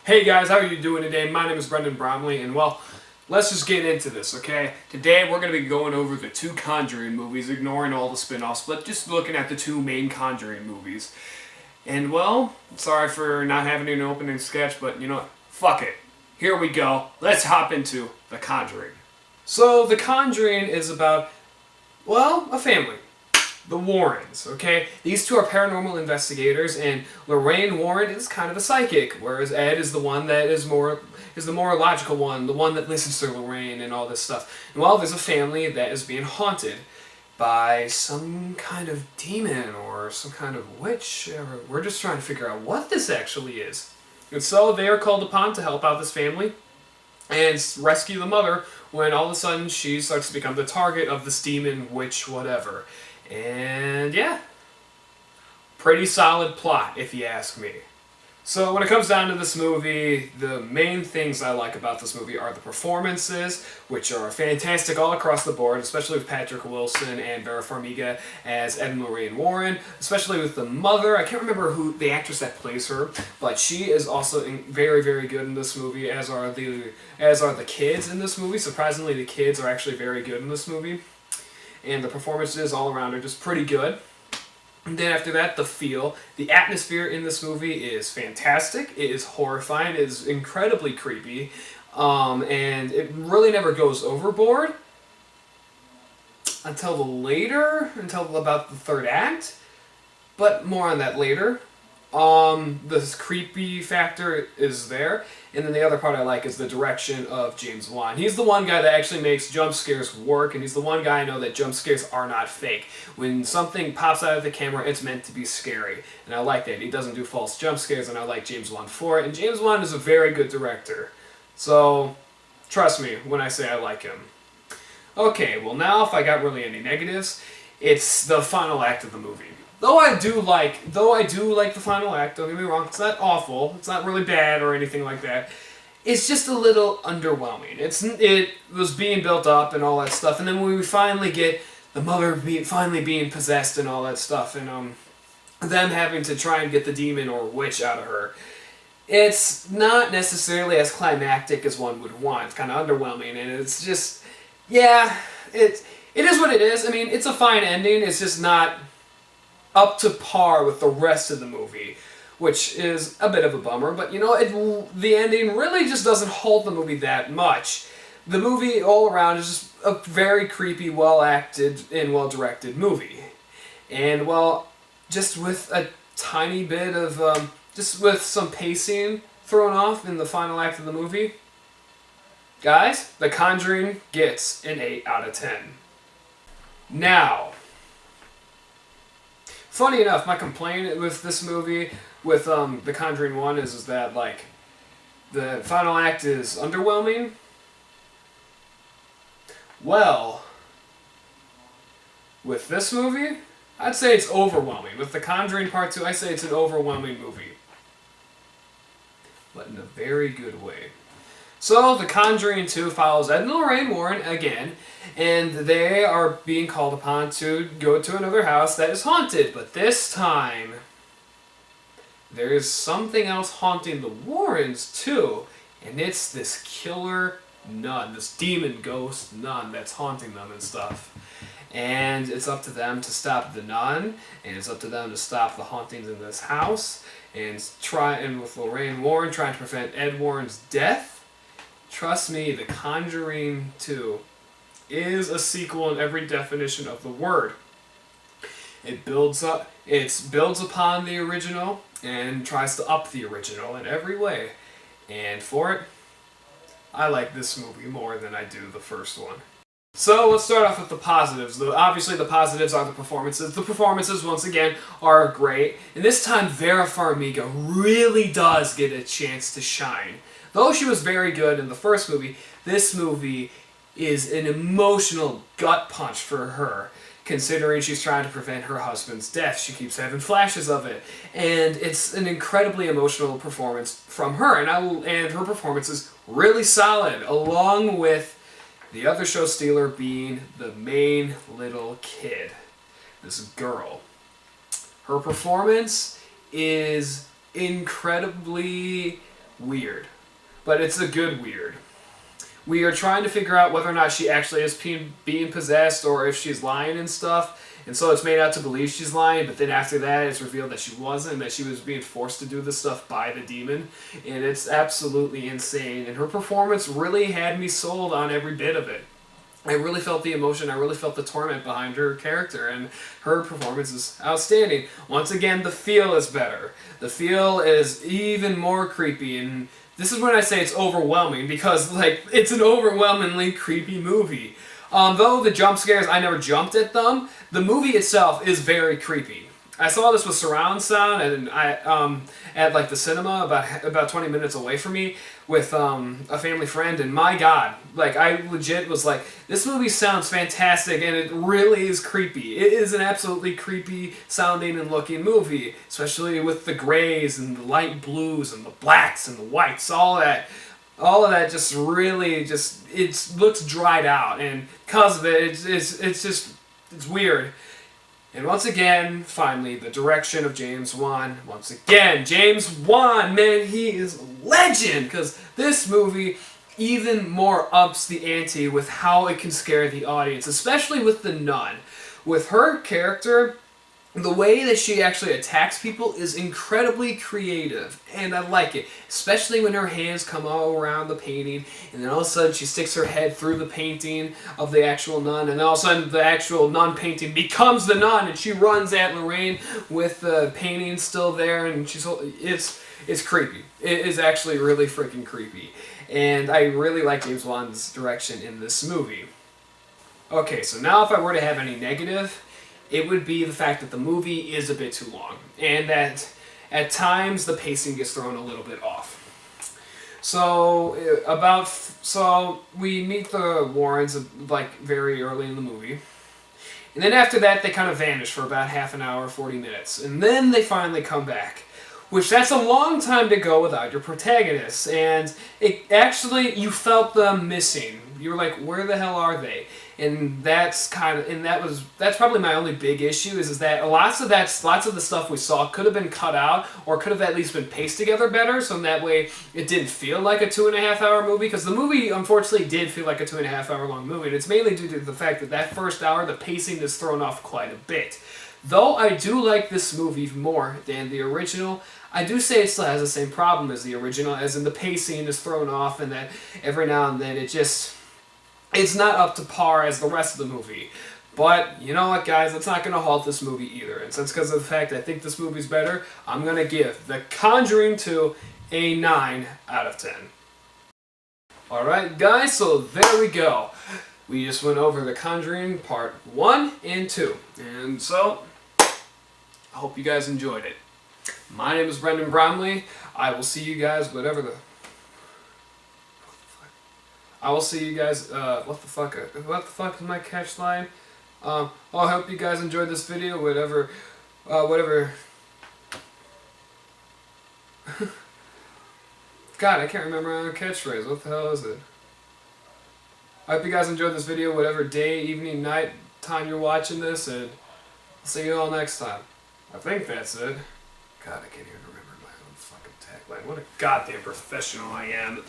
Hey guys, how are you doing today? My name is Brendan Bromley, and well, let's just get into this, okay? Today we're going to be going over the two Conjuring movies, ignoring all the spin-offs, but just looking at the two main Conjuring movies. And well, sorry for not having an opening sketch, but you know what? Fuck it. Here we go. Let's hop into The Conjuring. So, The Conjuring is about, well, a family. The Warrens, okay? These two are paranormal investigators, and Lorraine Warren is kind of a psychic, whereas Ed is the one that is the more logical one, the one that listens to Lorraine and all this stuff. And well, there's a family that is being haunted by some kind of demon or some kind of witch. We're just trying to figure out what this actually is. And so they are called upon to help out this family and rescue the mother when all of a sudden she starts to become the target of this demon, witch, whatever. And yeah, pretty solid plot if you ask me. So when it comes down to this movie, the main things I like about this movie are the performances, which are fantastic all across the board, especially with Patrick Wilson and Vera Farmiga as Ed and Lorraine Warren, especially with the mother. I can't remember who the actress that plays her, but she is also very, very good in this movie, as are the kids in this movie. Surprisingly, the kids are actually very good in this movie. And the performances all around are just pretty good. And then after that, the atmosphere in this movie is fantastic. It is horrifying. It is incredibly creepy. And it really never goes overboard until about the third act. But more on that later. This creepy factor is there. And then the other part I like is the direction of James Wan. He's the one guy that actually makes jump scares work, and he's the one guy I know that jump scares are not fake. When something pops out of the camera, it's meant to be scary. And I like that. He doesn't do false jump scares, and I like James Wan for it. And James Wan is a very good director. So, trust me when I say I like him. Okay, well now if I got really any negatives, it's the final act of the movie. Though I do like the final act, don't get me wrong, it's not awful, it's not really bad or anything like that. It's just a little underwhelming. It was being built up and all that stuff, and then when we finally get the mother finally being possessed and all that stuff, and them having to try and get the demon or witch out of her, it's not necessarily as climactic as one would want. It's kind of underwhelming, and it's just, yeah, it is what it is. I mean, it's a fine ending, it's just not up to par with the rest of the movie, which is a bit of a bummer, but you know, the ending really just doesn't hold the movie that much. The movie all around is just a very creepy, well-acted, and well-directed movie. And well, just with a tiny bit of, just with some pacing thrown off in the final act of the movie, guys, The Conjuring gets an 8 out of 10. Now, funny enough, my complaint with this movie, with The Conjuring 1, is that, like, the final act is underwhelming. Well, with this movie, I'd say it's overwhelming. With The Conjuring Part 2, I say it's an overwhelming movie. But in a very good way. So, The Conjuring 2 follows Ed and Lorraine Warren again, and they are being called upon to go to another house that is haunted. But this time, there is something else haunting the Warrens too, and it's this killer nun, this demon ghost nun that's haunting them and stuff. And it's up to them to stop the nun, and it's up to them to stop the hauntings in this house, and with Lorraine Warren trying to prevent Ed Warren's death. Trust me, The Conjuring 2 is a sequel in every definition of the word. It builds upon the original and tries to up the original in every way. And for it, I like this movie more than I do the first one. So let's start off with the positives. Obviously the positives are the performances. The performances, once again, are great. And this time Vera Farmiga really does get a chance to shine. Though she was very good in the first movie, this movie is an emotional gut punch for her, considering she's trying to prevent her husband's death. She keeps having flashes of it, and it's an incredibly emotional performance from her, and her performance is really solid, along with the other show stealer being the main little kid, this girl. Her performance is incredibly weird. But it's a good weird. We are trying to figure out whether or not she actually is being possessed or if she's lying and stuff. And so it's made out to believe she's lying, but then after that it's revealed that she wasn't, that she was being forced to do this stuff by the demon. And it's absolutely insane. And her performance really had me sold on every bit of it. I really felt the emotion, I really felt the torment behind her character, and her performance is outstanding. Once again, the feel is better. The feel is even more creepy, and this is when I say it's overwhelming, because like it's an overwhelmingly creepy movie. Though the jump scares, I never jumped at them, the movie itself is very creepy. I saw this with surround sound, and I at like the cinema about 20 minutes away from me with a family friend, and my God, like I legit was like, this movie sounds fantastic, and it really is creepy. It is an absolutely creepy sounding and looking movie, especially with the grays and the light blues and the blacks and the whites, all of that just really just it looks dried out, and because of it, it's weird. And once again, finally, the direction of James Wan. Once again, James Wan, man, he is a legend, because this movie even more ups the ante with how it can scare the audience, especially with the nun. With her character, the way that she actually attacks people is incredibly creative, and I like it. Especially when her hands come all around the painting, and then all of a sudden she sticks her head through the painting of the actual nun, and all of a sudden the actual nun painting becomes the nun, and she runs at Lorraine with the painting still there, and it's creepy. It is actually really freaking creepy, and I really like James Wan's direction in this movie. Okay, so now if I were to have any negative, it would be the fact that the movie is a bit too long, and that at times the pacing gets thrown a little bit off. So we meet the Warrens like very early in the movie, and then after that they kind of vanish for about half an hour, 40 minutes, and then they finally come back. Which that's a long time to go without your protagonists, and it actually you felt them missing. You were like, where the hell are they? And that's probably my only big issue is that lots of the stuff we saw could have been cut out or could have at least been paced together better, so in that way it didn't feel like a 2.5 hour movie, because the movie unfortunately did feel like a 2.5 hour long movie, and it's mainly due to the fact that first hour the pacing is thrown off quite a bit. Though I do like this movie more than the original, I do say it still has the same problem as the original, as in the pacing is thrown off, and that every now and then it's not up to par as the rest of the movie. But, you know what, guys, that's not going to halt this movie either. And since because of the fact I think this movie's better, I'm going to give The Conjuring 2 a 9 out of 10. Alright, guys, so there we go. We just went over The Conjuring Part 1 and 2. And so, I hope you guys enjoyed it. My name is Brendan Bromley. I will see you guys I will see you guys, what the fuck is my catch line? I hope you guys enjoyed this video, whatever. God, I can't remember my catchphrase, what the hell is it? I hope you guys enjoyed this video, whatever day, evening, night, time you're watching this, and I'll see you all next time. I think that's it. God, I can't even remember my own fucking tagline. What a goddamn professional I am.